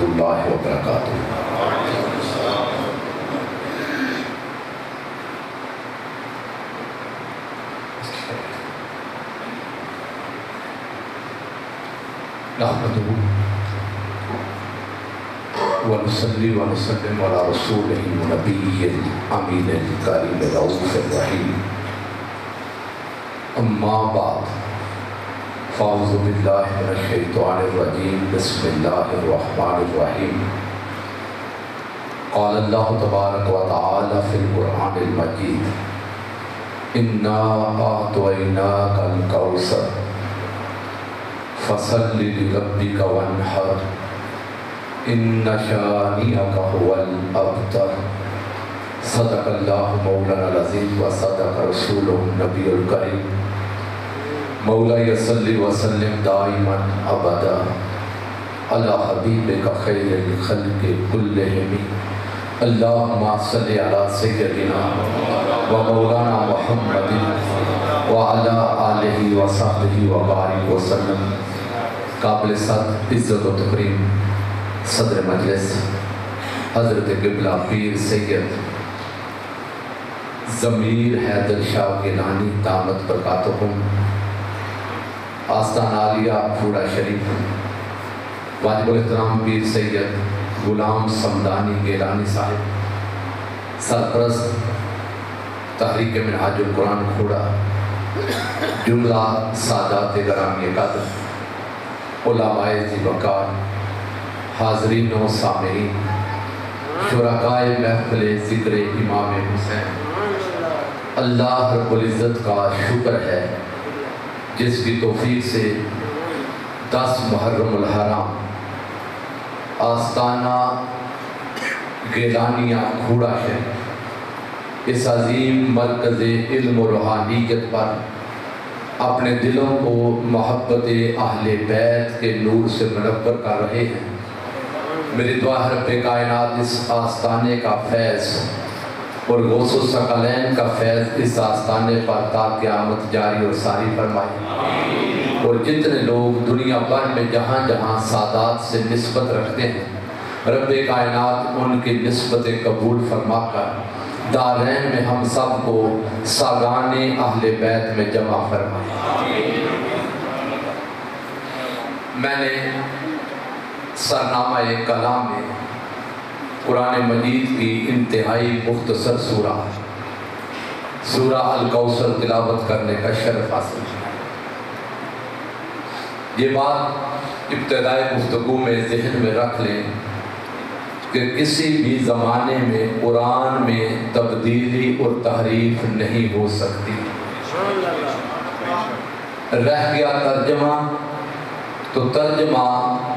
اللہ وبرکاتہ۔ نحمدہ ونصلی ونسلم علی رسولہ النبی الامین الکریم الرؤوف الرحیم، اما بعد فاعوذ باللہ من الشیطان الرجیم، بسم اللہ الرحمن الرحیم۔ قال اللہ تبارک و تعالی فی القرآن المجید، انا اعطیناک الکوثر فصل لربک وانحر ان شانئک هو الابتر۔ صدق اللہ مولانا العظیم و صدق رسولہ النبی الکریم۔ مولا صلی وسلم دائما ابدا علی حبیبک خیر الخلق کلہم، اللہم صلی علی سیدنا و مولانا محمد وعلی آلہ وصحبہ وبارک وسلم۔ قابل صد عزت و تکریم صدر مجلس حضرت قبلہ پیر سید ضمیر حیدر شاہ گیلانی دامت برکاتہم، آستان عالیہ پھوڑا شریف، واجب الاحترام پیر سید غلام سمدانی گیلانی صاحب، سرپرست تحریک منہاج القرآن کھوڑا، جملہ سادات گرامی قدر، علماء ذی وقار، حاضرین و سامعین، شرکائے محفل ذکر امام حسین، اللہ رب العزت کا شکر ہے جس کی توفیق سے 10 محرم الحرام آستانہ گیلانیہ کھوڑا ہے، اس عظیم مرکز علم و روحانیت پر اپنے دلوں کو محبت اہل بیت کے نور سے منور کر رہے ہیں۔ میری دعا ہے رب کائنات اس آستانے کا فیض اور غوث الثقلین کا فیض اس آستانے پر تا قیامت جاری اور ساری فرمائے، اور جتنے لوگ دنیا بھر میں جہاں جہاں سادات سے نسبت رکھتے ہیں رب کائنات ان کی نسبت قبول فرما کر دارین میں ہم سب کو ساگان اہل بیت میں جمع فرمائے۔ میں نے سرنامہ کلام میں قرآن مجید کی انتہائی مختصر سورہ الکوثر تلاوت کرنے کا شرف حاصل کیا۔ یہ بات ابتدائی گفتگو میں ذہن میں رکھ لیں کہ کسی بھی زمانے میں قرآن میں تبدیلی اور تحریف نہیں ہو سکتی۔ رہ گیا ترجمہ تو ترجمہ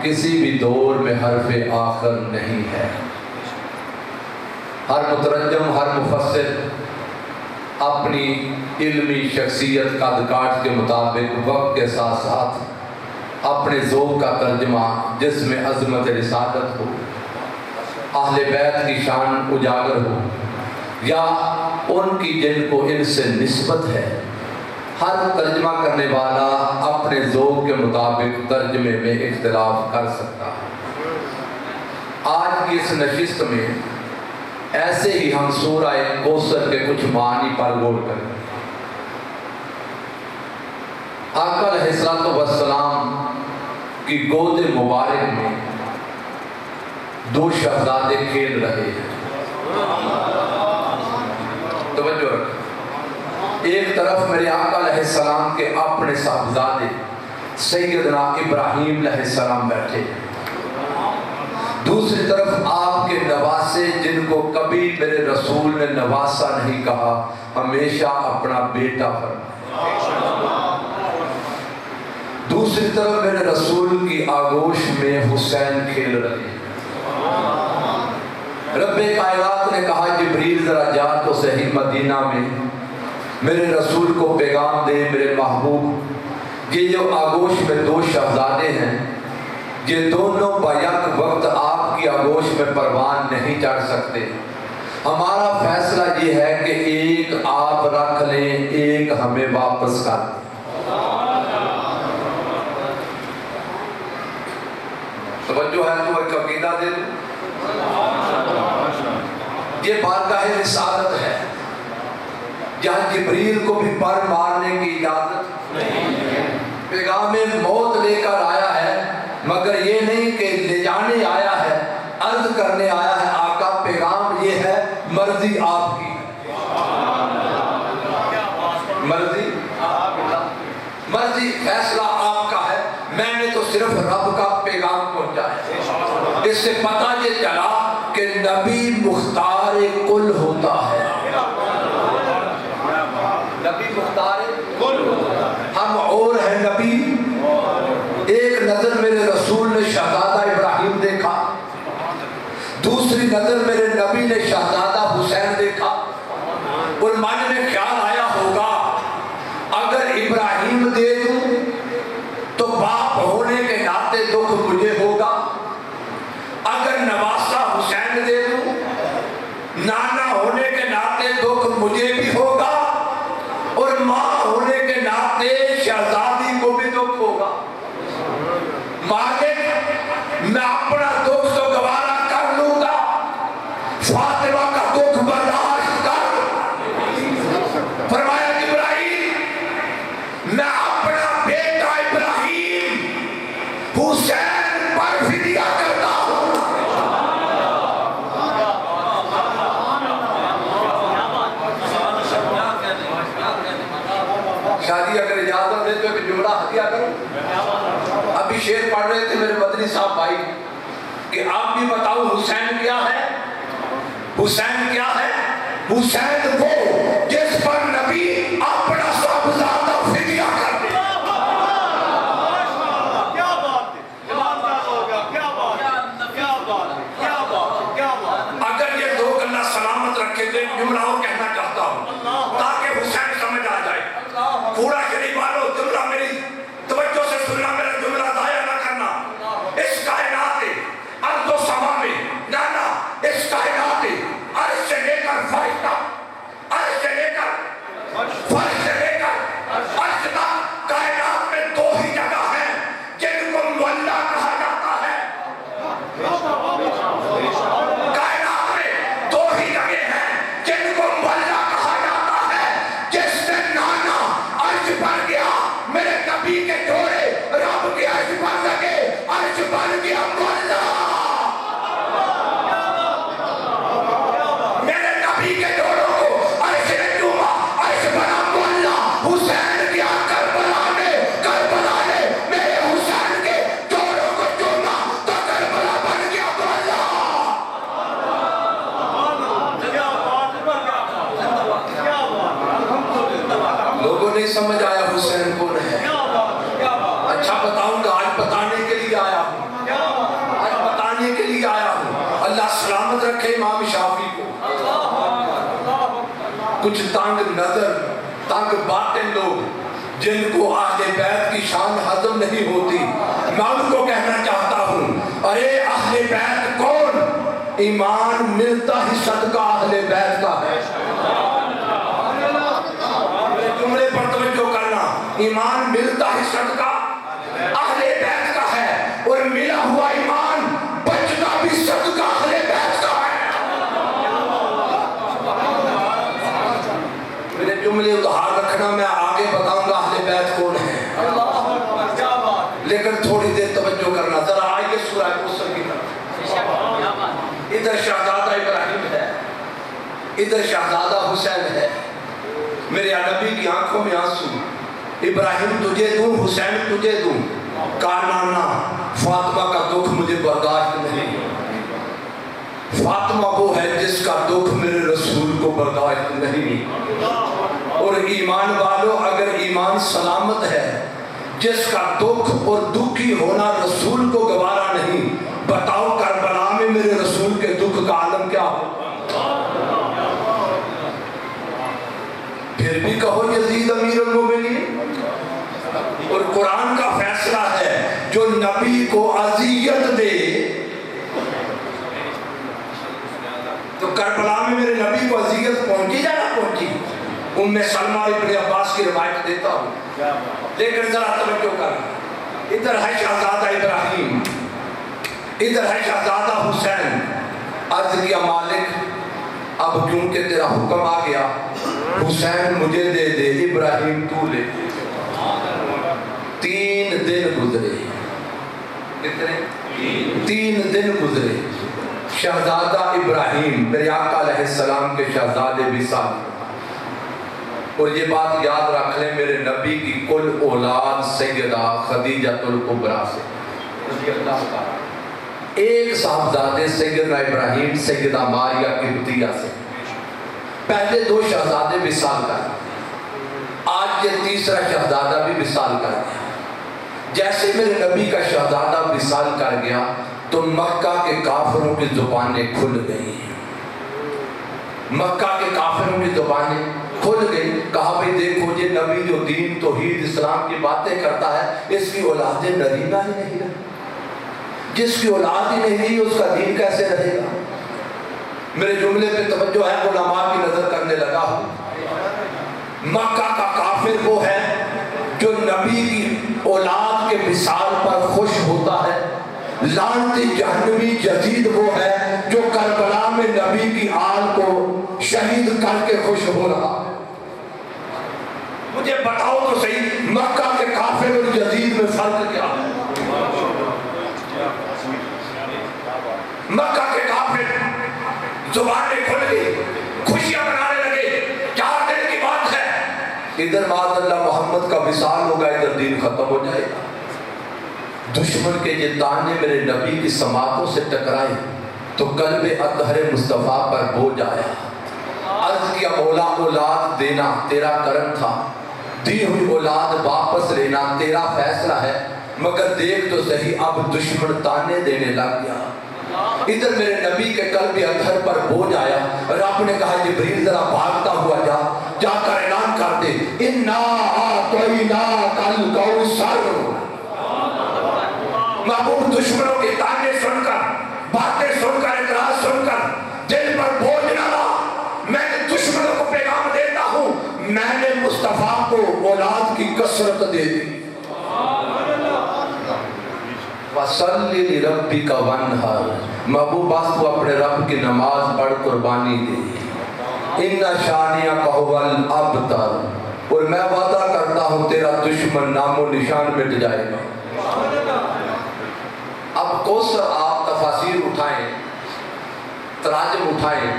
کسی بھی دور میں حرف آخر نہیں ہے۔ ہر مترجم، ہر مفسر اپنی علمی شخصیت کا کاٹ کے مطابق وقت کے ساتھ ساتھ اپنے ذوق کا ترجمہ جس میں عظمت رسالت ہو، اہل بیت کی شان اجاگر ہو، یا ان کی جن کو ان سے نسبت ہے، ہر ترجمہ کرنے والا اپنے ذوق کے مطابق ترجمے میں اختلاف کر سکتا ہے۔ آج کی اس نشست میں ایسے ہی ہم سورہ کوثر کے کچھ معنی پر غور کریں۔ آقا علیہ السلام کی گود مبارک میں 2 شہزادے کھیل رہے ہیں۔ توجہ رکھیں، ایک طرف میرے آقا علیہ السلام کے اپنے صاحبزادے سیدنا ابراہیم علیہ السلام بیٹھے ہیں، دوسری طرف آپ کے نواسے جن کو کبھی میرے رسول نے نواسا نہیں کہا، ہمیشہ اپنا بیٹا فرمایا۔ دوسری طرف میرے رسول کی آغوش میں حسین کھیل رہے ہیں۔ رب کائنات نے کہا جبریل ذرا جا تو صحیح مدینہ میں میرے رسول کو پیغام دے، میرے محبوب یہ جو آغوش میں 2 شہزادے ہیں یہ دونوں بیک وقت آپ کی آغوش میں پروان نہیں چڑھ سکتے، ہمارا فیصلہ یہ ہے کہ ایک آپ رکھ لیں، ایک ہمیں واپس کر دیں۔ توجہ ہے تو ایک عقیدہ دے یہ بارگاہ رسالت ہے جہاں جبریل کو بھی پر مارنے کی اجازت نہیں، پیغام موت لے کر آیا ہے، مگر یہ نہیں کہ لے جانے آیا ہے، عرض کرنے آیا ہے آقا پیغام یہ ہے مرضی آپ کی، مرضی فیصلہ آپ کا ہے، میں نے تو صرف رب کا پیغام پہنچایا۔ اس سے پتہ یہ چلا کہ نبی مختار کل ہوتا ہے، نبی مختار کل ہوتا ہے، ہم اور ہیں نبی۔ ایک نظر میرے رسول نے شہزادہ ابراہیم دیکھا، دوسری نظر میرے نبی نے شہزادہ حسین دیکھا، اور من میں خیال آیا ہوگا اگر ابراہیم دے دوں تو باپ ہونے کے ناطے دکھ مجھے ہوگا، اگر نواسہ حسین دے دوں نانا ہونے کے ناطے دکھ مجھے بھی ہوگا، اور ماں ہونے کے ناطے شہزادی کو بھی دکھ ہوگا۔ مالک میں اپنا دکھ تو گوارا کر لوں گا، فاطمہ کا دکھ برداشت کر۔ فرمایا ابراہیم میں اپنا بیٹا ابراہیم حسین پر فدیہ کرتا ہوں۔ شادی اگر اجازت دے تو ایک جملہ ہدیہ کروں۔ ابھی شعر پڑھ رہے تھے میرے مدنی صاحب بھائی کہ آپ بھی بتاؤ حسین کیا ہے؟ حسین کیا ہے؟ حسین وہ جس پر نبی اپنا سب زیادہ فدیہ کر دے۔ اگر یہ دو گلہ سلامت رکھے تو جملہ اور کہنا چاہتا ہوں تاکہ حسین سمجھ آ جائے۔ پورا شریف والو جملہ میری توجہ سے سننا، میرا جملہ ضائع نہ کرنا۔ اس کائنات ارض و سما میں نانا اس کائنات عرش سے لے کر فرش تک، عرش سے لے کر فرش سے لے کر عرش تک کائنات میں دو ہی جگہ ہیں جن کو مولا کہا جاتا ہے۔ کائنات میں دو ہی جگہ ہیں جن کو مولا کہا جاتا ہے۔ جس نے نانا عرش پر گیا میرے نبی کے جوڑے رب کے عرش پر لگے، عرش پر گیا مولا۔ میرے نبی کے جوڑوں کو عرش نے چوما، عرش بنا مولا۔ حسین گیا کربلا میں، کربلا نے میرے حسین کے جوڑوں کو چوما تو کربلا بن گیا مولا۔ لوگوں نے سمجھ آیا حسین کون ہے؟ اچھا بتاؤں گا، آج بتانے کے لیے آیا ہوں، آج بتانے کے لیے آیا ہوں۔ اللہ سلامت رکھے امام شافعی کو۔ کچھ تنگ نظر، تنگ باطن لوگ جن کو اہل بیت کی شان ہضم نہیں ہوتی، میں ان کو کہنا چاہتا ہوں ارے اہل بیت کون؟ ایمان ملتا ہی صدقہ اہل بیت کا ہے۔ جملے پر توجہ کرنا، ایمان ملتا ہی صدقہ اہل بیت کا ہے، اور ملا ہوا ایمان بچنا بھی صدقہ اہل بیت کا ہے۔ میرے جملے ادھار رکھنا، میں آگے بتاؤں گا اہل بیت کون ہے، لیکن تھوڑی دیر توجہ کرنا۔ ذرا آئیے سورہ کوثر کی طرف۔ ادھر شہزادہ ابراہیم ہے، ادھر شہزادہ حسین ہے۔ میرے نبی کی آنکھوں میں آنسو، ابراہیم تجھے دوں، حسین تجھے دوں، کانانا فاطمہ کا دکھ مجھے برداشت نہیں۔ فاطمہ وہ ہے جس کا دکھ میرے رسول کو برداشت نہیں۔ اور ایمان والو اگر ایمان سلامت ہے، جس کا دکھ اور دکھی ہونا رسول کو گوارا نہیں، بتاؤ کربلا میں میرے رسول کے دکھ کا عالم کیا ہو؟ پھر بھی کہو یزید امیر المومنین۔ اور قرآن کا فیصلہ ہے جو نبی کو اذیت دے، تو کربلا میں میرے نبی کو اذیت پہنچی یا نہ پہنچی؟ ام سلمہ ابن عباس کی روایت دیتا ہوں، لیکن ذرا توجہ کرنا۔ ادھر ہے شہزادہ ابراہیم، ادھر ہے شہزادہ حسین۔ عرض کیا مالک اب کیونکہ تیرا حکم آ گیا، حسین مجھے دے دے، ابراہیم تو لے۔ 3 دن گزرے، کتنے؟ 3 دن گزرے، شہزادہ ابراہیم میرے آقا علیہ السلام کے شہزادے وصال۔ اور یہ بات یاد رکھ لیں، میرے نبی کی کل اولاد سیدہ خدیجۃ الکبریٰ سے رضی اللہ تعالیٰ، ایک صاحبزادے سیدنا ابراہیم سیدہ ماریہ قبطیہ سے، پہلے 2 شہزادے وصال کر گئے، آج یہ تیسرا شہزادہ بھی وصال کر گیا۔ جیسے میرے نبی کا شہزادہ وصال کر گیا تو مکہ کے کافروں کی زبانیں کھل گئی، مکہ کے کافروں کی زبانیں کھل گئی۔ کہا بھئی دیکھو یہ نبی جو دین توحید اسلام کی باتیں کرتا ہے، اس کی اولاد نرینہ ہی نہیں رہی، جس کی اولاد ہی نہیں رہی اس کا دین کیسے رہے گا؟ میرے جملے پہ توجہ ہے، علماء کی نظر کرنے لگا ہوں۔ مکہ کا کافر وہ ہے جو نبی کی اولاد کے وصال پر خوش ہوتا ہے، لعنتی جہنمی یزید وہ ہے جو کربلا میں نبی کی آل کو شہید کر کے خوش ہو رہا ہے۔ مجھے بتاؤ تو صحیح، مکہ کے کافر اور یزید میں فرق کیا ہے؟ مکہ کے کافر زبانیں کھل گئی، خوشیاں منانے لگے، 4 دن کی بات ہے، ادھر معاذ اللہ محمد کا وصال ہوگا، ادھر دین ختم ہو جائے گا۔ دشمن کے یہ تانے میرے نبی کی سماعتوں سے ٹکرائے تو قلب اطہر مصطفیٰ پر بوجھ آیا۔ عرض کیا مولا اولاد دینا تیرا کرم تھا، دی ہوئی اولاد واپس لینا تیرا فیصلہ ہے، مگر دیکھ تو صحیح اب دشمن تانے دینے لگ گیا۔ ادھر میرے نبی کے قلب اطہر پر بوجھ آیا، رب نے کہا جبریل ذرا بھاگتا ہوا جا کر اعلان کر دے، انا اعطیناک الکوثر۔ محبوب دشمنوں کے تانے سن کر، باتیں سن کر، اعتراض سن کر دل پر بوجھ نہ رہا، میں دشمنوں کو پیغام دیتا ہوں، میں نے مصطفیٰ کو اولاد کی کثرت دے دی۔ وَصَلِّ لِرَبِّكَ وَانْحَرْ، محبوب بس تو اپنے رب کی نماز پڑھ قربانی دے، اِنَّ شَانِئَكَ هُوَ الْأَبْتَرُ، اور میں وعدہ کرتا ہوں تیرا دشمن نام و نشان مٹ جائے گا۔ اب کوثر آپ تفاسیر اٹھائیں، تراجم اٹھائیں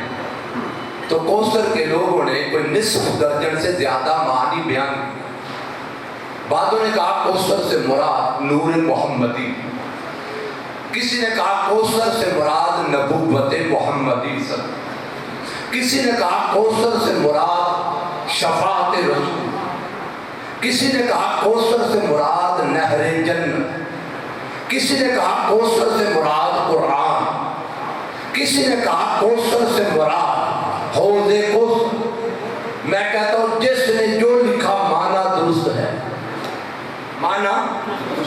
تو کوثر کے لوگوں نے کوئی نصف درجن سے زیادہ معنی بیان کی۔ بعضوں نے کہا کوثر سے مراد نور محمدی، کسی نے کہا کوثر سے مراد نبوت محمدی صلی اللہ علیہ وسلم، کسی نے کہا کوثر سے مراد شفاعت رسول، کسی نے کہا کوثر سے مراد نہر جنت، کسی نے کہا کوثر سے مراد قرآن، کسی نے کہا کوثر سے مراد حوض کوثر۔ میں کہتا ہوں جس نے جو لکھا معنی درست ہے، معنی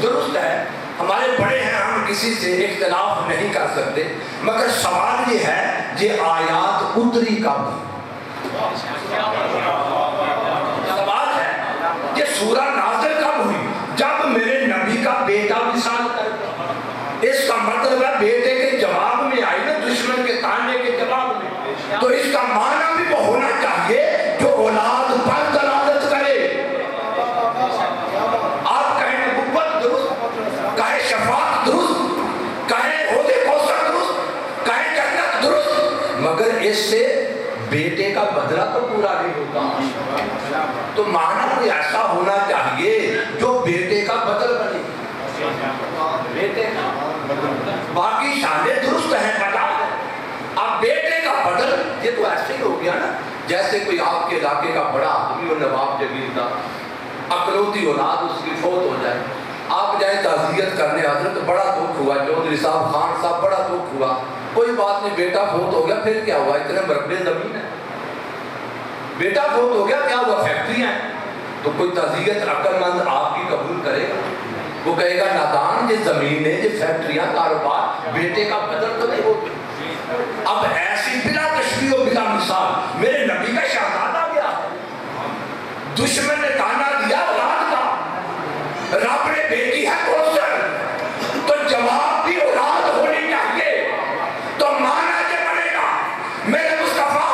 درست ہے، ہمارے بڑے ہیں، ہم کسی سے اختلاف نہیں کر سکتے، مگر سوال یہ ہے یہ آیات اتری کب؟ سوال ہے یہ سورہ نازل کب ہوئی؟ جب میرے نبی کا بیٹا وصال کر گیا۔ اس کا مطلب ہے بیٹے کے جواب میں آئی نا، دشمن کے تانے کے جواب میں، تو اس کا معنی بھی وہ ہونا چاہیے جو اولاد پر دلالت کرے۔ آپ کہیں نبوت درست، کہیں شفاعت درست، کہیں حوض کوثر درست، کہیں جنت درست، مگر اس سے بیٹے کا بدلہ تو پورا نہیں ہوگا۔ تو معنی کوئی ایسا ہونا چاہیے جو بیٹے کا بدل بنے، بیٹے کا باقی شانیں درست ہیں، پتا ہے۔ اب بیٹے کا بدل یہ تو ایسے ہی ہو گیا نا، جیسے کوئی آپ کے علاقے کا بڑا آدمی اور نواب جگیر تھا، اکلوتی اولاد اس کی فوت ہو جائے، آپ جائیں تعزیت کرنے حضرت بڑا دکھ ہوا، چودھری صاحب خان صاحب بڑا دکھ ہوا، کوئی بات نہیں بیٹا فوت ہو گیا، پھر کیا ہوا، اتنے مربع زمین ہے، بیٹا فوت ہو گیا کیا ہوا، فیکٹریاں ہیں، تو کوئی تعزیت عقل مند آپ کی قبول کرے گا؟ وہ کہے گا نادان یہ زمین ہے، یہ فیکٹریاں، کاروبار، بیٹے کا بدل تو نہیں ہوتے۔ اب ایسی بلا تشبیہ و بلا مثال میرے نبی کا شہزادہ گیا، دشمن نے تانا دیا اولاد کا، رب نے بیٹی ہے کوثر، تو جواب بھی اولاد ہونی چاہیے، تو معنی یہ بنے گا میرے مصطفیٰ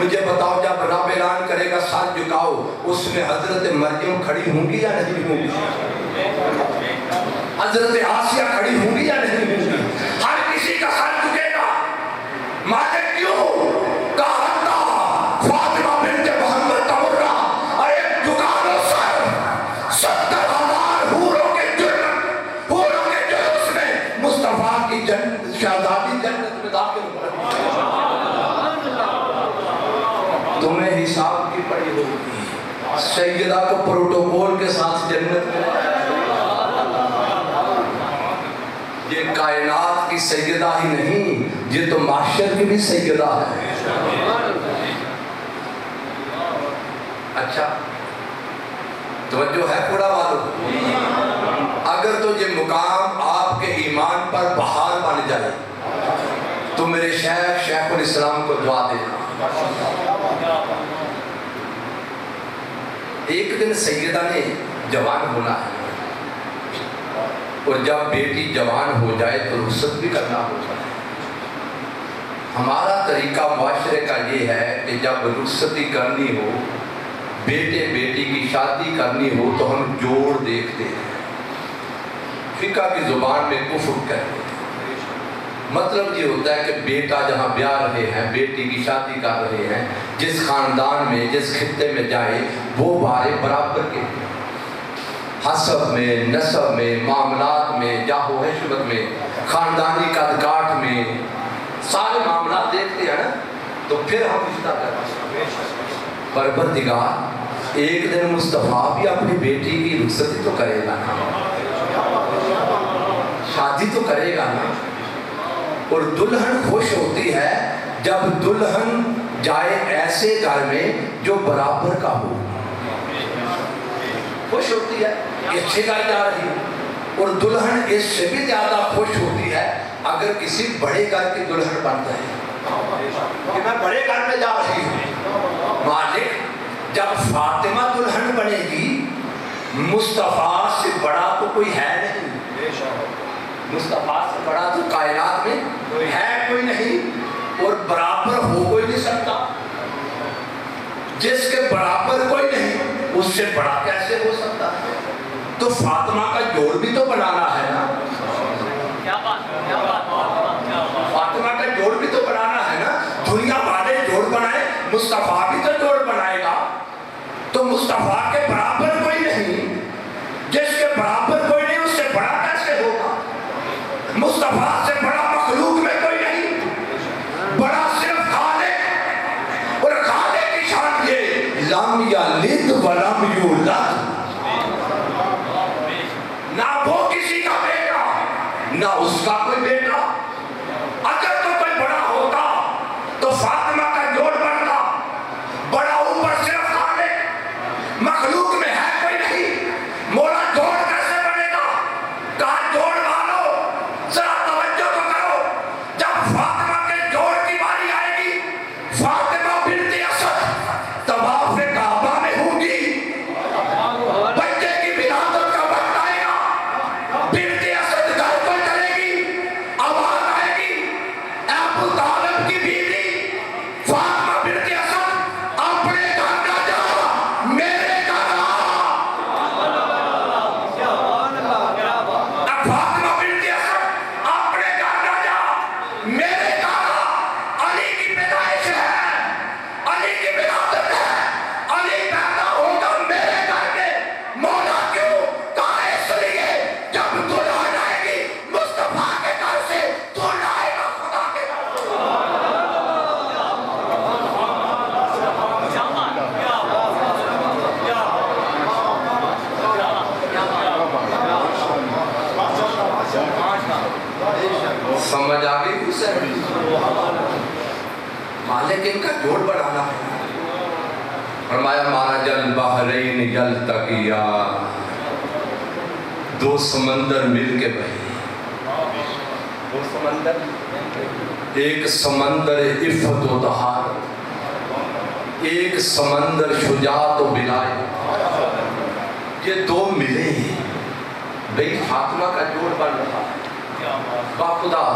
مجھے بتاؤ جب رب اعلان کرے گا سر جھکاؤ، اس میں حضرت مریم کھڑی ہوں گی یا نہیں ہوں گی؟ حضرت آسیہ کھڑی ہوں گی یا نہیں ہوں گی؟ ہر کسی کا سر جھکے گا۔ مالک کیوں؟ کہا فاطمہ بنت محمد تمرہ، ارے جھکا دو سر، 70,000 حوروں کے جلوس میں مصطفیٰ کی شہزادی جنت میں داخل ہو رہی ہے۔ تمہیں حساب کی پڑی ہوگی، سیدہ کو پروٹوکول کے ساتھ جنت میں۔ یہ کائنات کی سیدہ ہی نہیں، یہ تو معاشر کی بھی سیدہ ہے۔ اچھا توجہ ہے پورا والو؟ اگر تو یہ مقام آپ کے ایمان پر بہار بن جائے تو میرے شیخ الاسلام کو دعا دینا۔ ایک دن سیدہ نے جوان ہونا ہے، اور جب بیٹی جوان ہو جائے تو رخصت بھی کرنا ہوتا ہے۔ ہمارا طریقہ معاشرے کا یہ ہے کہ جب رخصتی کرنی ہو، بیٹے بیٹی کی شادی کرنی ہو تو ہم جوڑ دیکھتے ہیں، فقہ کی زبان میں کفر کہتے ہیں۔ مطلب یہ ہوتا ہے کہ بیٹا جہاں بیاہ رہے ہیں، بیٹی کی شادی کر رہے ہیں، جس خاندان میں جس خطے میں جائے وہ بارے برابر کے حسب میں، نسب میں، معاملات میں، جاہ و حشمت میں، خاندانی قد کاٹ میں، سارے معاملات دیکھتے ہیں نا، تو پھر ہم رشتہ کرتے ہیں۔ پروردگار ایک دن مصطفیٰ بھی اپنی بیٹی کی رخصتی تو کرے گا نا، شادی تو کرے گا نا۔ اور دلہن خوش ہوتی ہے جب دلہن جائے ایسے گھر میں جو برابر کا ہو، خوش ہوتی ہے اچھے گھر جا رہی ہے۔ اور دلہن اس سے بھی زیادہ خوش ہوتی ہے اگر کسی بڑے گھر کی دلہن بن جائے کہ میں بڑے گھر میں جا رہی ہوں۔ مالک جب فاطمہ دلہن بنے گی، مصطفیٰ سے بڑا تو کوئی ہے نہیں، مصطفیٰ سے بڑا تو کائنات میں ہے کوئی نہیں، اور برابر ہو کوئی نہیں سکتا۔ جس کے برابر کوئی نہیں اس سے بڑا کیسے ہو سکتا ہے؟ تو فاطمہ کا جوڑ بھی تو بنانا ہے نا، فاطمہ کا جوڑ بھی تو بنانا ہے نا۔ دنیا والے جوڑ بنائے، مصطفیٰ بھی تو جوڑ بنائے گا۔ تو مصطفیٰ کے برابر کوئی نہیں، جس کے برابر کوئی نہیں اس سے بڑا کیسے ہوگا؟ مصطفیٰ سے بڑا مخلوق میں کوئی نہیں، بڑا صرف خالق، اور خالق کی شان یہ لم یلد ولم یولد، نہ وہ کسی کا بیٹا نہ اس کا کوئی بیٹا۔ اگر تو کوئی بڑا ہوتا تو فاطمہ کا جوڑ بنتا، بڑا اوپر صرف خالق، مخلوق میں ہے کوئی نہیں، مولا جوڑ کیسے بنے گا؟ کہا جوڑ والو ذرا توجہ تو کرو، جب فاطمہ کے جوڑ کی باری آئے گی، فاطمہ بنت اسد طواف کعبہ میں ہوں گی، بچے کی ولادت کا وقت آئے گا، بنت اسد گھر کو چلے گی، آواز آئے گی، اے ابو طالب کی بیوی فاطمہ بنت اسد اپنے گھر نہ جا، میرے گھر آ۔ فاطمہ بنت اسد اپنے گھر نہ جا، میرے گھر آ۔ علی کی پیدائش ہے، علی کی ولادت ہے، علی پیدا ہوگا میرے گھر میں۔ مولا کیوں؟ کہا اس لیے جب دلہن آئے گی مصطفیٰ کے گھر سے، دلہن آئے گا خدا کے گھر سے۔ سمجھ آگئی حسین؟ مالک ان کا جوڑ بنانا ہے۔ فرمایا مرج البحرین یلتقیا، دو سمندر مل کے بہے، دو سمندر، ایک سمندر عفت و طہارت، ایک سمندر شجاعت و بلایت، یہ دو ملے ہیں، بھئی فاطمہ کا جوڑ بن رہا ہے۔ با خدا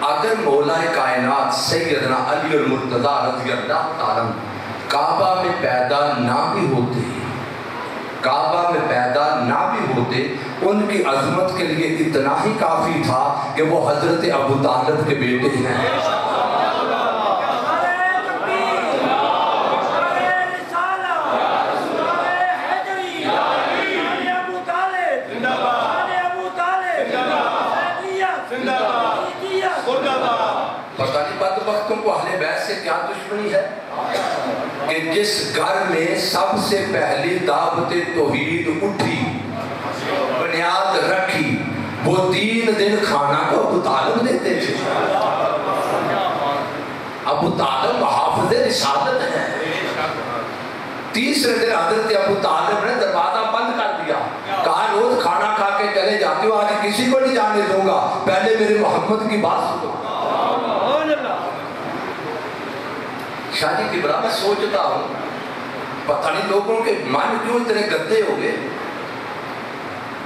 اگر مولا کائنات سیدنا علی المرتضیٰ رضی اللہ تعالیٰ کعبہ میں پیدا نہ بھی ہوتے، کعبہ میں پیدا نہ بھی ہوتے، ان کی عظمت کے لیے اتنا ہی کافی تھا کہ وہ حضرت ابو طالب کے بیٹے ہیں۔ پتہ نہیں بدبختوں کو اہل بیت سے کیا دشمنی ہے کہ جس گھر میں سب سے پہلی دعوت توحید اٹھی، بنیاد رکھی، وہ 3 دن کھانا کو ابو طالب دیتے تھے۔ ابو طالب حافظ رسالت ہے۔ تیسرے دن حضرت ابو طالب نے دروازہ بند کر دیا، کہا روز کھانا کھا کے چلے جاتے ہو، آج کسی کو نہیں جانے دوں گا، پہلے میرے محمد کی بات سنو۔ شادی کی برا میں سوچتا ہوں پتہ نہیں لوگوں کے من کیوں اتنے گندے ہو گئے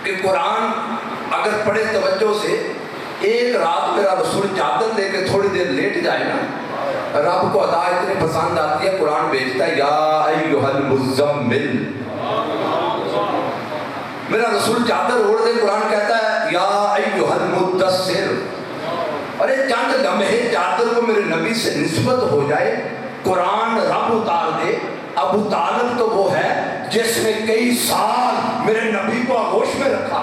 کہ قرآن اگر پڑھے توجہ سے، ایک رات میرا رسول چادر لے کے تھوڑی دیر لیٹ جائے نا، رب کو ادا اتنے پسند آتی ہے، قرآن بھیجتا ہے یا ایھا المزمل، میرا رسول چادر اوڑھ دے، قرآن کہتا ہے یا ایھا المدثر۔ ارے چند لمحے چادر کو میرے نبی سے نسبت ہو جائے، قرآن رب اتار دے۔ ابو طالب تو وہ ہے جس نے کئی سال میرے نبی کو آغوش میں رکھا۔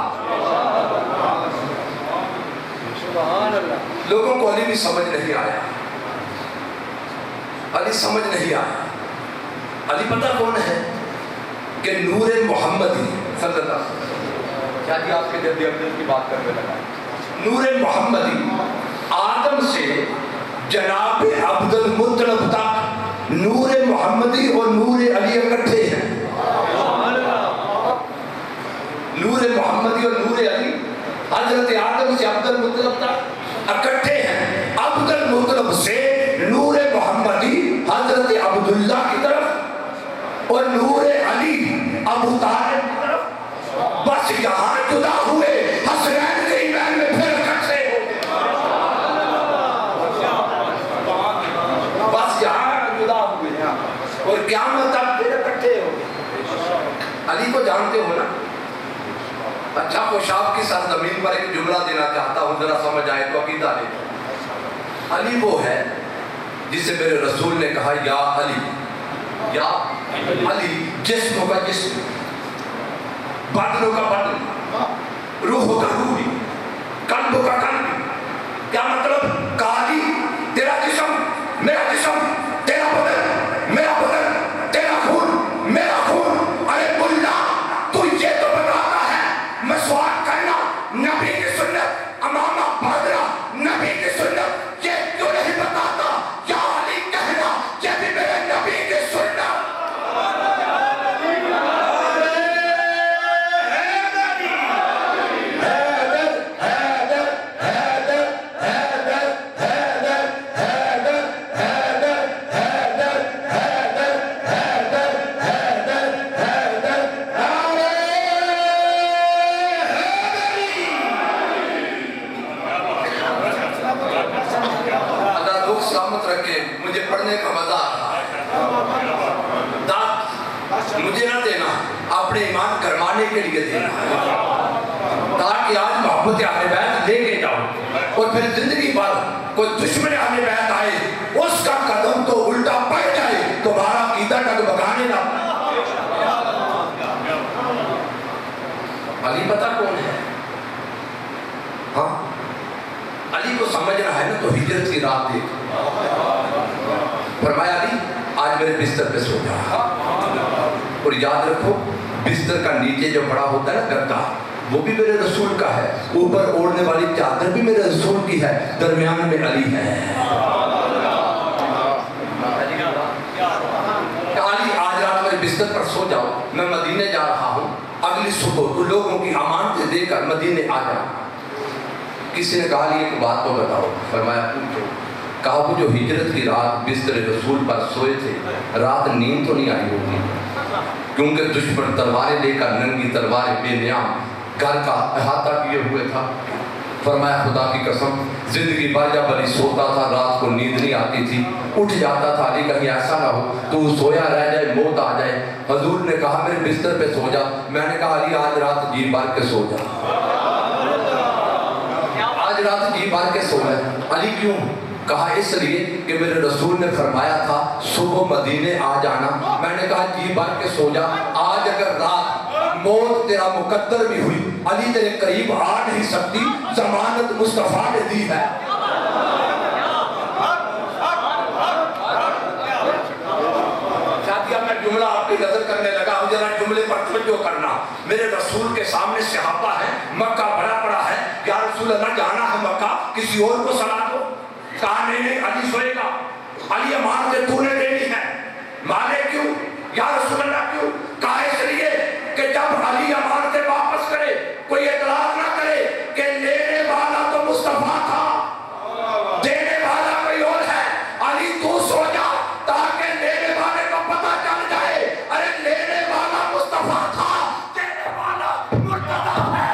لوگوں کو علی بھی سمجھ نہیں آیا، علی سمجھ نہیں آیا۔ علی پتہ کون ہے کہ نور محمدی صلی اللہ علیہ وسلم۔ کیا جی آپ کے جدی عبدال کی بات کرنے لگا؟ نور محمدی آدم سے جناب عبد المطلب تک نور محمدی اور نور علی اکٹھے ہیں۔ نور محمدی اور نور علی حضرت آدم سے عبد المطلب تک اکٹھے ہیں۔ عبد المطلب سے نور محمدی حضرت عبداللہ کی طرف اور نور علی ابو طالب کی طرف، بس یہاں جدا ہوئے، حسنین کے ایمان میں پھر اکٹھے ہو گئے۔ بس یہاں جدا ہوئے اور قیامت تک پھر اکٹھے ہو گئے۔ علی کو جانتے ہو نا؟ اچھا خوشاب کی سرزمین پر ایک جملہ دینا چاہتا ہوں، ذرا سمجھ آئے تو عقیدہ لے۔ علی وہ ہے جسے میرے رسول نے کہا یا علی، یا علی، جسم کا جسم، بدن کا بدن، روح کا روح، قلب کا قلب۔ کیا مطلب؟ علی تیرا جسم میرا جسم، تیرا بدن میرا بدن، تیرا خون میرا خون۔ ارے ملا تو یہ تو بتاتا ہے مسواک کرنا نبی کی سنت، امامہ پادرا نبی کی سنت، یہ کیوں نہیں بتاتا یا علی کہنا یہ بھی میرے نبی کی سنت؟ مجھے پڑھنے کا مزہ آ رہا ہے، داد مجھے نہ دینا، اپنے ایمان کروانے کے لیے دینا، تاکہ آج محبت اہل بیت لے کے جاؤ اور پھر زندگی بھر کوئی دشمن اہل بیت آئے اس کا قدم تو الٹا پڑ جائے، تمہارا عقیدہ ڈگمگانے نہ۔ علی پتہ کون ہے؟ ہاں علی کو سمجھنا ہے نا تو ہجرت کی رات دیکھ، فرمایا علی آج میرے بستر پہ سو جا، اور یاد رکھو بستر کا نیچے جو پڑا ہوتا ہے نا گدا، وہ بھی میرے رسول کا ہے، اوپر اوڑھنے والی چادر بھی میرے رسول کی ہے، درمیان میں علی ہے۔ علی آج رات میرے بستر پر سو جاؤ، میں مدینے جا رہا ہوں، اگلی صبح تو لوگوں کی امانتیں دے کر مدینے آ جاؤ۔ کسی نے کہا ایک بات تو بتاؤ، فرمایا پوچھو۔ کہا وہ جو ہجرت کی رات بستر رسول پر سوئے تھے، رات نیند تو نہیں آئی ہوگی، کیونکہ دشمن تلواریں لے کر ننگی تلواریں بے نیام گھر کا احاطہ کیے ہوئے تھا۔ فرمایا خدا کی قسم زندگی بھر جب علی سوتا تھا رات کو نیند نہیں آتی تھی، اٹھ جاتا تھا، علی کہیں ایسا نہ ہو تو سویا رہ جائے موت آ جائے۔ حضور نے کہا میرے بستر پہ سو جا، میں نے کہا علی آج رات جی بھر کے سو جا، آج رات جی بھر کے سو جا۔ علی کیوں؟ کہا اس لیے کہ میرے رسول نے فرمایا تھا صبح مدینے آ جانا۔ میں نے کہا جی بھر کے سو جا، آج اگر رات موت تیرا مقدر بھی ہوئی علی تیرے قریب آ نہیں سکتی، ضمانت مصطفیٰ نے دی ہے۔ شادیہ میں جملہ آپ کی نظر کرنے لگا، ذرا جملے پر توجہ کرنا۔ میرے رسول کے سامنے صحابہ ہیں، مکہ بڑا پڑا ہے، یا رسول اللہ جانا ہے مکہ، کسی اور کو سلا دو۔ کہا نہیں علی سوئے گا، علی امان سے تو نے دینی ہے۔ مانے کیوں؟ یا رسول اللہ کیوں؟ کہا اس لیے کہ جب علی امان سے واپس کرے کوئی اعتراض نہ کرے کہ لینے والا تو مصطفیٰ تھا، دینے والا کوئی اور ہے، علی تو سو جا تاکہ لینے والے کو پتہ چل جائے ارے لینے والا مصطفیٰ تھا، دینے والا مرتضیٰ ہے۔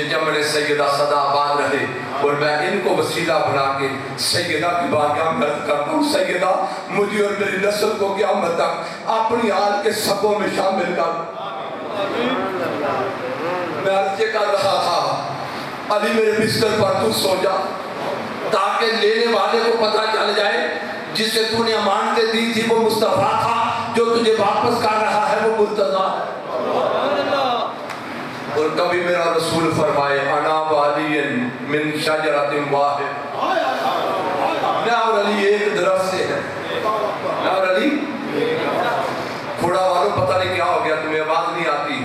جب میرے سیدہ صدا آباد رہے اور میں ان کو وسیلہ بنا کے سیدہ کی بارگاہ میں عرض کرتا ہوں سیدہ مجھے اور میری نسل کو قیامت تک اپنی آل کے سبوں میں شامل کر۔ میں عرض کر رہا تھا علی میرے بستر پر تو سو جا تاکہ لینے والے کو پتہ چل جائے جسے تو نے امانتیں دی تھی وہ مصطفیٰ تھا، جو تجھے واپس کر رہا ہے وہ مرتضیٰ ہے۔ اور کبھی میرا رسول فرمائے انا والی من شجرۃ واحد، میں اور علی ایک درخت سے ہے، میں اور علی کھوڑا والوں پتہ نہیں کیا ہو گیا تمہیں آواز نہیں آتی۔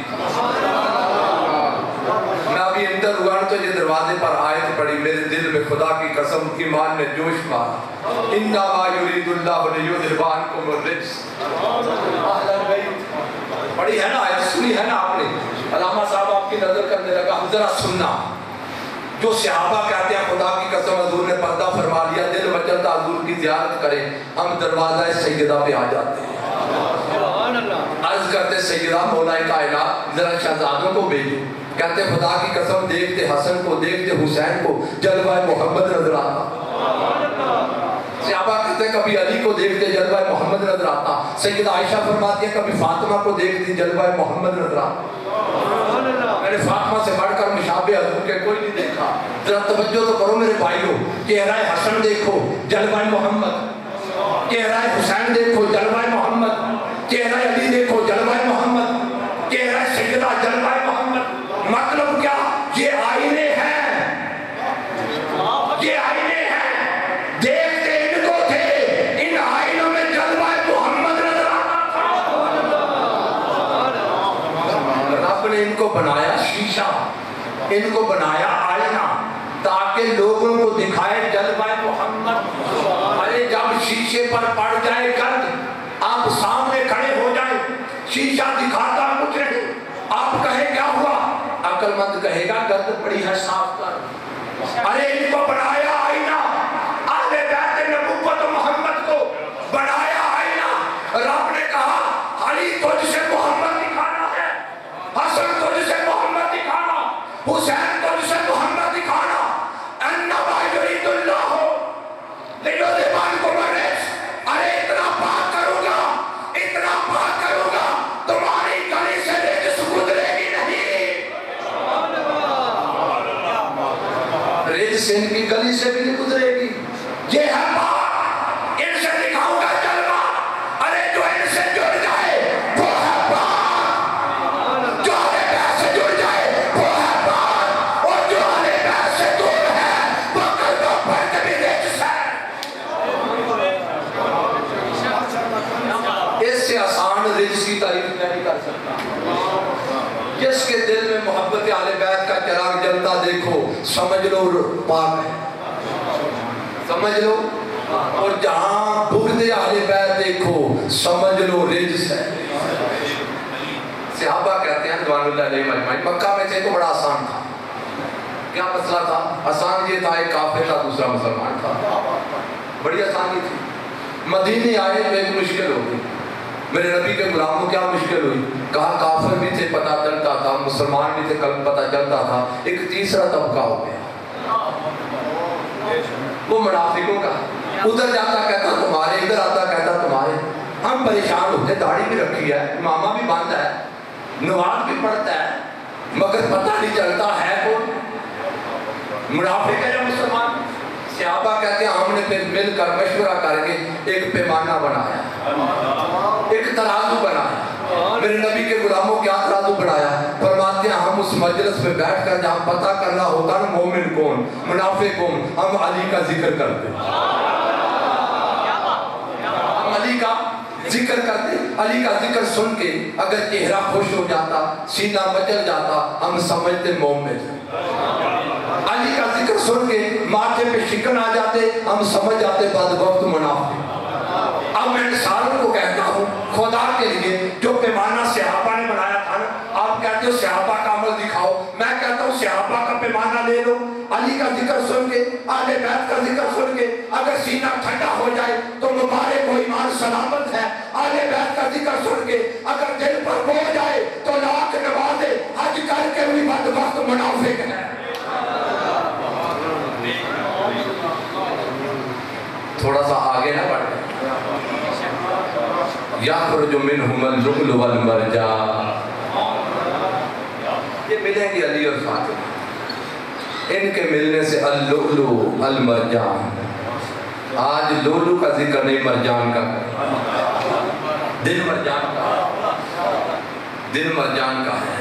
میں ابھی انٹر ہوا تو یہ دروازے پر آیت پڑی، میرے دل میں خدا کی قسم ایمان نے جوش مارا، انما یرید اللہ لیذھب عنکم الرجس اہل البیت۔ پڑھی ہے نا آیت، سنی ہے نا آپ نے؟ علامہ صاحب آپ کی نظر کرنے لگا، ہم ذرا سننا۔ جو صحابہ کہتے ہیں خدا کی قسم حضور نے پردہ فرما لیا، دل مچلتا حضور کی زیارت کریں، ہم دروازہ سیدہ پہ آ جاتے ہیں، عرض کرتے سیدہ مولا کائنات ذرا شہزادوں کو بھیجو۔ کہتے خدا کی قسم دیکھتے حسن کو، دیکھتے حسین کو، جلوہ محمد نظر آتا۔ صحابہ کہتے کبھی علی کو دیکھتے جلوہ محمد نظر آتا، سیدہ عائشہ فرماتی ہے کبھی فاطمہ کو دیکھتی جلوہ محمد نظر آتا۔ میں نے فاطمہ سے بڑھ کر مشابہ حضور کے کوئی نہیں دیکھا۔ ذرا توجہ تو کرو میرے بھائیو، چہرہ حسن دیکھو جلوہ محمد، چہرہ حسین دیکھو جلوہ محمد، چہرہ علی دیکھو جلوہ محمد، چہرہ سیدہ جلوہ محمد۔ مطلب کیا؟ یہ آئینے ہیں، یہ آئینے ہیں، دیکھتے ان کو تھے، ان آئینوں میں جلوہ محمد نظر آتا تھا۔ رب نے ان کو بنایا شیشہ، ان کو بنایا آئینہ تاکہ لوگوں کو دکھائے جلوہ محمد۔ ارے جب شیشے پر پڑ جائے گرد، آپ سامنے کھڑے ہو جائیں، شیشہ دکھاتا کچھ نہیں، آپ کہیں کیا ہوا؟ عقل مند کہے گا گرد پڑی ہے صاف کر۔ ارے ان کو بنایا آئینہ، اہل بیت نبوت محمد کو بنایا آئینہ۔ رب نے کہا علی تجھ سے محمد دکھانا ہے، حسن تجھ سے محمد دکھانا، حسین تجھ سے محمد دکھانا۔ انما یرید اللہ لیذھب عنکم الرجس، ارے اتنا پاک کروں گا، اتنا پاک کروں گا تمہاری گلی سے رجس گزرے گی نہیں۔ رجس ان کی گلی سے بھی نہیں گزرے گی، یہ ہے پاک، ان سے دکھاؤں گا جلوہ۔ ارے جو ان سے جڑ جائے وہ ہے پاک، جو اہل بیت سے جڑ جائے وہ ہے پاک، اور جو اہل بیت سے دور ہے وہ قلبوں پر کبھی رجس ہے۔ اس سے آسان رجس کی تعریف نہیں کر سکتا۔ جس کے دل میں محبت اہل بیت کا چراغ جلتا دیکھو سمجھ لو پاک ہے، سمجھ لو، اور جہاں بغض اہل بیت دیکھو سمجھ لو رجس ہے۔ صحابہ کہتے ہیں رضوان اللہ علیہ مجمعین، مکہ میں تھے تو بڑا آسان تھا کہ کیا مسئلہ تھا؟ آسان یہ تھا، ایک کافر تھا دوسرا مسلمان تھا، بڑی آسانی تھی۔ مدینے آئے تو ایک مشکل ہو گئی، میرے نبی کے غلام کو کیا مشکل ہوئی؟ کہا کافر بھی تھے پتہ چلتا تھا، مسلمان بھی تھے پتہ چلتا تھا، ایک تیسرا طبقہ ہو گیا، وہ منافقوں کا۔ ادھر جاتا کہتا تمہارے، ادھر آتا کہتا تمہارے۔ ہم پریشان ہوتے، داڑھی بھی رکھی ہے، امامہ بھی باندھا ہے، نماز بھی پڑھتا ہے، مگر پتہ نہیں چلتا ہے کون، منافق ہے یا مسلمان۔ صحابہ کہتے ہیں ہم نے پھر مل کر مشورہ کر کے ایک پیمانہ بنایا، ایک ترازو بنایا۔ میرے نبی کے غلاموں کیا ترازو بنایا؟ فرماتے ہیں ہم اس مجلس میں بیٹھ کر جہاں پتہ کرنا ہوتا نا مومن کون منافق کون، ہم علی کا ذکر کرتے، ہم علی کا ذکر کرتے۔ علی کا ذکر سن کے اگر چہرہ خوش ہو جاتا، سینہ مچل جاتا، ہم سمجھتے مومن۔ علی کا ذکر سن کے ماتھے پہ شکن آ جاتے، ہم سمجھ جاتے بدبخت منافق۔ اب میں انسانوں کو کہتا ہوں خدا کے لیے جو پیمانہ صحابہ نے بنایا تھا نا، آپ کہتے ہو صحابہ کا عمل دکھاؤ، میں کہتا ہوں صحابہ کا پیمانہ لے لو۔ علی کا ذکر سن کے، اہل بیت کا ذکر سن کے اگر سینہ ٹھنڈا ہو جائے تو مبارک ہو، ایمان سلامت ہے۔ اہل بیت کا ذکر سن کے اگر دل پر بو جائے تو لاکھ نمازیں حج کر کے بھی بدبخت منافق ہے۔ تھوڑا سا آگے نہ بڑھ یخرج منہم اللؤلؤ والمرجان، یہ ملیں گے علی اور فاطمہ، ان کے ملنے سے اللؤلؤ المرجان۔ آج لولو کا ذکر نہیں، مرجان کا، دل مرجان کا، دل مرجان کا ہے۔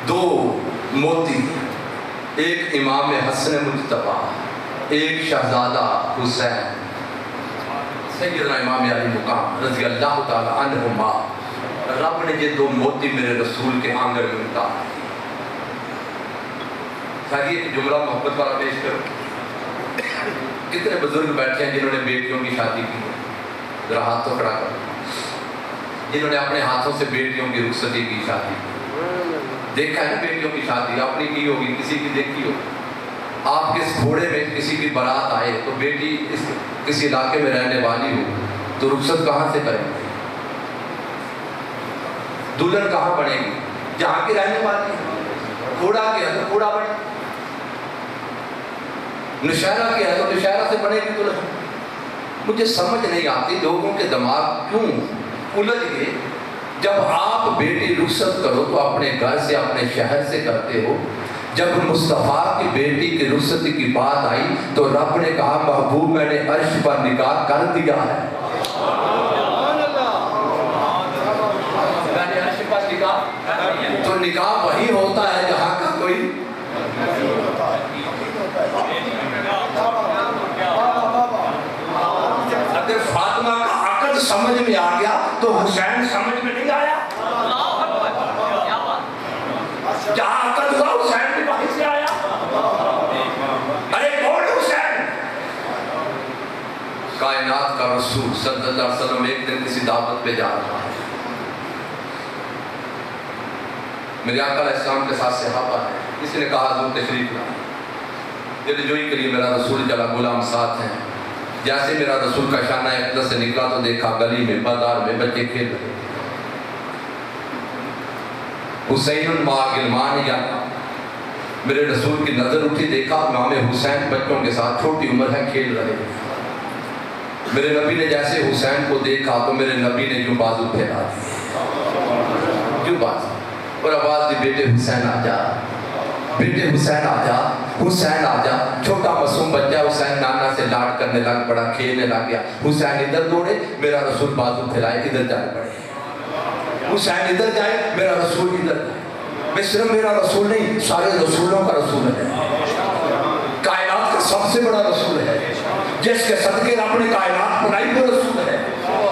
دو موتی، ایک امام حسن مجتبی، ایک شہزادہ حسین، سیدنا امام علی مقام رضی اللہ تعالی عنہما۔ رب نے یہ دو موتی میرے رسول کے آنگن میں اتارے۔ ایک جملہ محبت والا پیش کرو۔ کتنے بزرگ بیٹھے ہیں جنہوں نے بیٹیوں کی شادی کی، ذرا ہاتھ تو کھڑا کرو، جنہوں نے اپنے ہاتھوں سے بیٹیوں کی رخصتی کی، شادی کی۔ دیکھا ہے نا بیٹیوں کی شادی، اپنی کی ہوگی، کسی کی دیکھی ہوگی۔ آپ کے گھوڑے میں کسی کی بارات آئے تو بیٹی کسی علاقے میں رہنے والی ہو تو رخصت کہاں سے کریں گے؟ دلہن کہاں بنے گی؟ جہاں کی رہنے والی ہے۔ گھوڑا کیا ہے تو گھوڑا بنے، نشہرہ کیا ہے تو نشہرہ سے بنے گی دلہن۔ مجھے سمجھ نہیں آتی لوگوں کے دماغ کیوں الجھ گئے۔ جب آپ بیٹی رخصت کرو تو اپنے گھر سے، اپنے شہر سے کرتے ہو۔ جب مصطفیٰ کی بیٹی کی رخصتی کی بات آئی تو رب نے کہا محبوب میں نے عرش پر نکاح کر دیا ہے۔ میں نے عرش پر نکاح، تو نکاح وہی ہوتا ہے جہاں کا کوئی اگر فاطمہ کا عقد سمجھ میں آ گیا تو حسین سمجھ میں نہیں آیا۔ جہاں عقد ہوا حسین بھی وہیں سے آیا۔ ارے کون حسین؟ کائنات کا رسول صلی اللہ علیہ وسلم ایک دن کسی دعوت پہ جا رہا ہے، میرے آقا علیہ السلام کے ساتھ صحابہ ہیں، کسی نے کہا حضور تشریف لائیں، دل جوئی کے لیے میرا رسول چلا، غلام ساتھ ہیں۔ جیسے میرا رسول کا شانہ اقدس سے نکلا تو دیکھا گلی میں، بازار میں بچے کھیل رہے، حسین مع غلمان یا میرے رسول کی نظر اٹھی، دیکھا امام حسین بچوں کے ساتھ، چھوٹی عمر ہے، کھیل رہے۔ میرے نبی نے جیسے حسین کو دیکھا تو میرے نبی نے یوں بازو پھیلا دی، یوں بازو، اور آواز دی بیٹے حسین آ جا، بیٹے حسین آ جا، حسین آ جا۔ چھوٹا معصوم بچہ حسین نانا سے لاڈ کرنے لگ پڑا، کھیلنے لگ گیا۔ حسین ادھر دوڑے، میرا رسول بازو پھیلائے ادھر جا پڑے۔ حسین ادھر جائے، میرا رسول ادھر جائے۔ میں صرف میرا رسول نہیں، سارے رسولوں کا رسول ہے، کائنات کا سب سے بڑا رسول ہے، جس کے صدقے رب نے کائنات بنائی وہ رسول ہے۔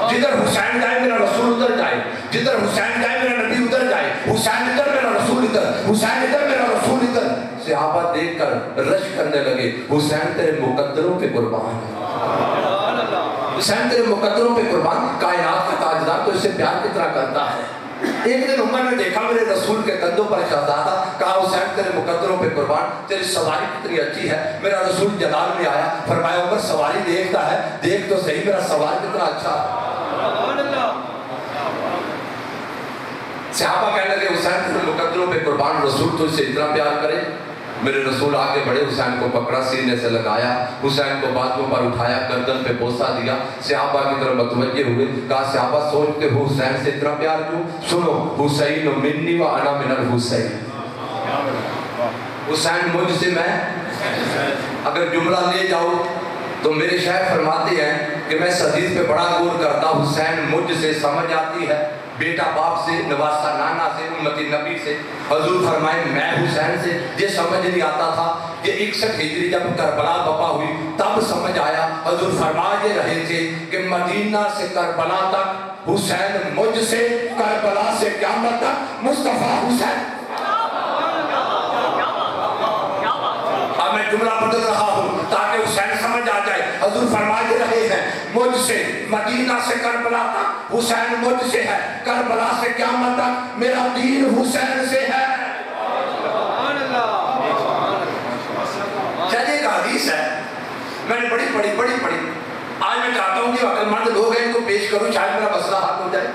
جدھر حسین جائے میرا رسول ادھر جائے، جدھر حسین جائے میرا نبی ادھر جائے، حسین ادھر میرا رسول ادھر، حسین ادھر میرا رسول ادھر۔ صحابہ دیکھ کر رش کرنے لگے، حسین تیرے مقدروں پہ قربان، حسین تیرے مقدروں پہ قربان، کائنات کا تاجدار تو اس سے پیار کتنا کرتا ہے۔ ایک دن عمر نے دیکھا میرے رسول کے کندھوں پر شہزادہ، کہا حسین تیرے مقدروں پہ قربان، تیری سواری کتنی اچھی ہے۔ میرا رسول جلال میں آیا، فرمایا عمر سواری دیکھتا ہے، دیکھ تو صحیح میرا سوار کتنا اچھا ہے۔ صحابہ کہنے لگے حسین تیرے مقدروں پہ قربان، رسول تو اس سے اتنا پیار کرے۔ میرے رسول آگے بڑھے، حسین کو پکڑا، سینے سے لگایا، حسین کو بازوں پر اٹھایا، گردن پہ بوسہ دیا، صحابہ کی طرف متوجہ ہوئے، کہا صحابہ سوچتے ہو حسین سے اتنا پیار کیوں؟ سنو، حسین منی و انا من الحسین، حسین مجھ سے میں، اگر جملہ لے جاؤ تو میرے شاعر فرماتے ہیں کہ میں اس حدیث پہ بڑا غور کرتا، حسین مجھ سے سمجھ آتی ہے، بیٹا باپ سے، نواسہ نانا سے، امتی نبی سے۔ حضور فرمائے میں حسین سے، یہ سمجھ نہیں آتا تھا، یہ 61 ہجری جب کربلا بپا ہوئی تب سمجھ آیا۔ حضور فرما یہ رہے تھے کہ مدینہ سے کربلا تک حسین مجھ سے، کربلا سے قیامت تک مصطفیٰ حسین۔ اب میں جملہ بدل رہا ہوں تاکہ حسین سمجھ آ جائے۔ حضور فرما یہ رہے ہیں مجھ سے مدینہ سے کربلا تک حسین مجھ سے ہے، کربلا سے قیامت تک میرا دین حسین سے ہے۔ چلیے ایک حدیث ہے، میں نے بڑی پڑھی، آج میں چاہتا ہوں کہ عقل مند لوگ ہیں ان کو پیش کروں، شاید میرا مسئلہ حل ہو جائے۔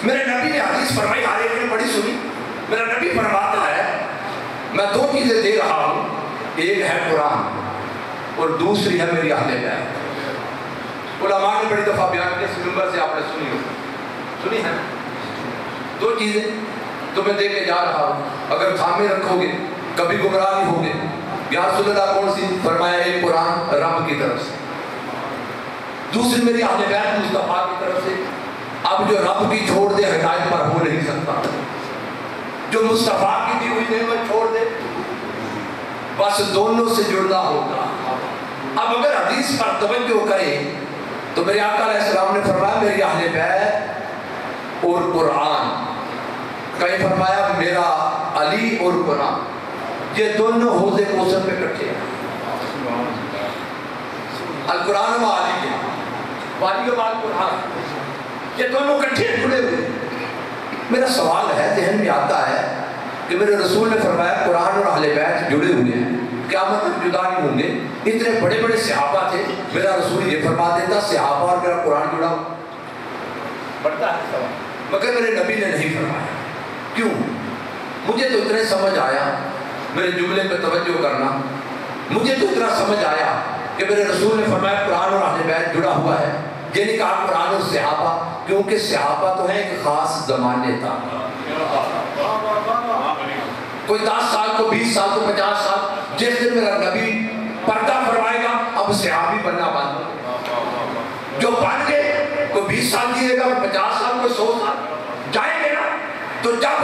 میرے نبی نے حدیث فرمائی، ہر ایک نے بڑی سنی۔ میرا نبی فرماتا ہے میں دو چیزیں دے رہا ہوں، ایک ہے قرآن اور دوسری ہے میری اہل بیت۔ علماء نے بڑی دفعہ بیان کیا، اس منبر سے آپ نے سنی ہے، دو چیزیں تو میں دے کے جا رہا ہوں، اگر تھامے رکھو گے کبھی گمراہ نہیں ہوگے۔ یا رسول اللہ کون سی؟ فرمایا ایک قرآن رب کی طرف سے، دوسری میری اہل بیت مصطفیٰ کی طرف سے۔ اب جو رب کی چھوڑ دے ہدایت پر ہو نہیں سکتا، جو مصطفیٰ کی دی ہوئی نعمت چھوڑ دے بس دونوں سے جڑنا ہوگا۔ اب اگر حدیث پر توجہ کریں تو میرے آقا علیہ السلام نے فرمایا میری اہل بیت اور قرآن، کہیں فرمایا میرا علی اور قرآن، یہ دونوں حوض کوثر پہ اکٹھے ہیں۔ القرآن و علی و قرآن، یہ دونوں اکٹھے جڑے ہوئے۔ میرا سوال ہے، ذہن میں آتا ہے کہ میرے رسول نے فرمایا قرآن اور اہل بیت جڑے ہوئے ہیں، قیامت تک جدا نہیں ہوں گے۔ اتنے بڑے بڑے صحابہ تھے، میرا رسول یہ فرما دیتا صحابہ اور میرا قرآن جڑا ہو، بڑھتا ہے سوال، مگر میرے نبی نے نہیں فرمایا۔ کیوں؟ مجھے تو اتنے سمجھ آیا، میرے جملے پہ توجہ کرنا، مجھے تو اتنا سمجھ آیا کہ میرے رسول نے فرمایا قرآن اور اہل بیت جڑا ہوا ہے، یہ نہیں کہا قرآن اور صحابہ، کیونکہ صحابہ تو ہیں ایک خاص زمانے تک، کوئی 10 سال کو 20 سال کو 50 سال، جس دن میرا نبی پردہ فرمائے گا اب صحابی بننا بند، جو بن گئے کوئی 20 سال جیے گا، 50 سال کوئی 100 سال جائیں گے نا، تو جب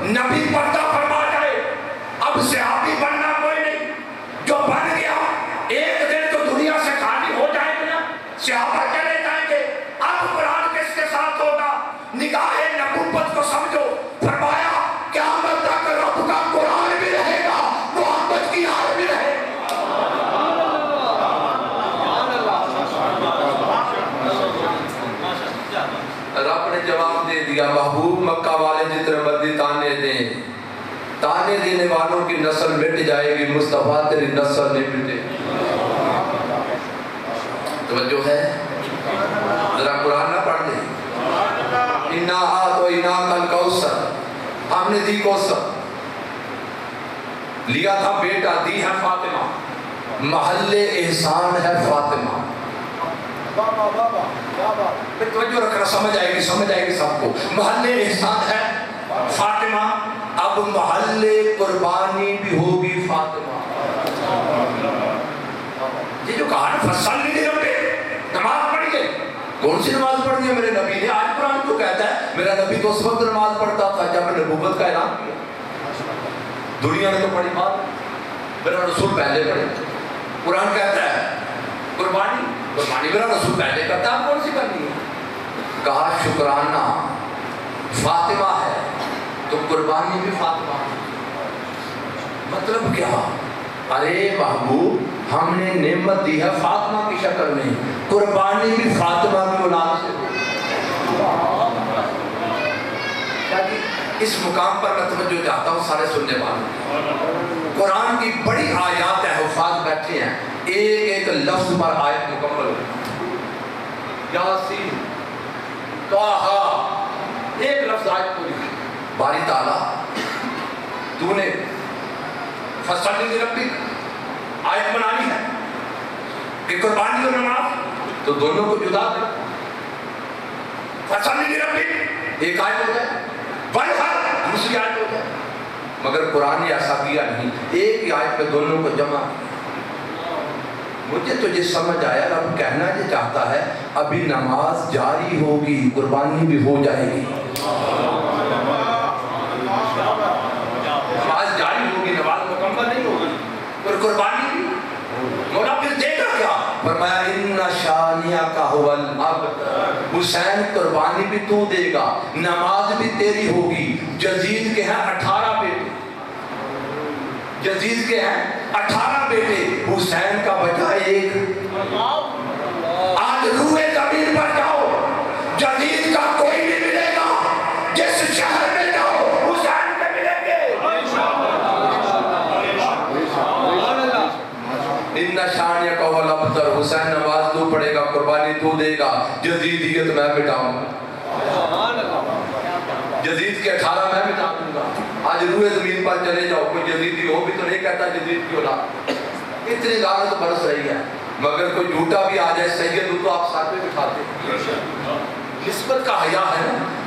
نبی پردہ فرما جائے اب صحابی بننا کوئی نہیں، جو بن گیا ایک دن تو دنیا سے خالی ہو جائے گا، صحابہ چلے جائیں گے، اب قرآن کس کے ساتھ ہوگا؟ نگاہ نبوت کو سمجھو، فرمایا قیامت تک رب کا قرآن بھی رہے گا، محمد کی آل بھی رہے گا۔ رب نے جواب دے دیا، محبوب مکہ والے جتنے مرضی تانے دیں، تانے دینے والوں کی نسل مٹ جائے گی، مصطفیٰ تیری نسل نہیں مٹے۔ توجہ ہے؟ ذرا قرآن نہ پڑھ دیں۔ اِنَّا أَعْطَيْنَاكَ الْكَوْثَرَ، ہم نے دی کوثر، لیا تھا بیٹا، دی ہے فاطمہ، محل احسان ہے فاطمہ۔ توجہ رکھنا، سمجھ آئے گی سب کو، محل احسان ہے فاطمہ، اب محل قربانی بھی ہوگی فاطمہ۔ یہ جو کہا نا فصل نہیں رکھے، نماز پڑھیے، کون سی نماز پڑھنی ہے میرے نبی نے؟ آج قرآن کیوں کہتا ہے میرا نبی تو اس وقت نماز پڑھتا تھا جب نبوت کا اعلان کیا، دنیا نے تو پڑھی بات، میرا رسول پہلے پڑھے۔ قرآن کہتا ہے قربانی میرا رسول پہلے کرتا ہے، آپ کون سی کرنی ہے؟ کہا شکرانہ فاطمہ ہے تو قربانی بھی فاطمہ ہے۔ مطلب کیا؟ ارے محبوب ہم نے نعمت دی ہے فاطمہ کی شکل میں، قربانی بھی فاطمہ کی اولاد سے۔ اس مقام پر میں توجہ چاہتا ہوں سارے سننے والوں، قرآن کی بڑی آیات ہیں، حفاظ بیٹھے ہیں، ایک ایک لفظ پر آیت مکمل ہے۔ یاسین، طٰہٰ، ایک لفظ آیت پوری۔ باری تعالیٰ تو نے فصل لربک آیت بنانی ہے کہ قربانی اور نماز، تو دونوں کو جدا دے۔ فصل لربک ایک آیت ہو جائے، وانحر دوسری آیت ہو جائے، مگر قرآن نے ایسا کیا نہیں، ایک ہی آیت میں دونوں کو جمع کیا۔ مجھے تو یہ سمجھ آیا، رب کہنا یہ چاہتا ہے ابھی نماز جاری ہوگی، قربانی بھی ہو جائے گی۔ نماز جاری ہوگی، نماز مکمل نہیں ہوگی، اور قربانی بھی۔ مولا پھر دے گا کیا؟ فرمایا ان شانئک ھو الابتر، حسین قربانی بھی تو دے گا، نماز بھی تیری ہوگی۔ یزید کے ہیں 18 بیٹے، یزید کے ہیں 18 بیٹے، حسین کا بچہ ایک۔ آج روئے زمین پر جاؤ، یزید کا کوئی نہیں ملے گا، جس شہر میں جاؤ حسین کے ملیں گے۔ ان شانئک ھو الابتر، حسین نماز تو پڑھے گا، قربانی تو دے گا، یزیدیت میں مٹاؤں گا، یزید کے 18 میں مٹا دوں گا۔ آج روئے زمین پر چلے جاؤ، کوئی یزیدی ہو بھی تو نہیں کہتا یزید کی اولاد۔ اتنی لعنت برس رہی ہے، مگر کوئی جھوٹا بھی آ جائے سید تو آپ ساتھ میں بٹھاتے۔ نسبت کا حیا ہے نا۔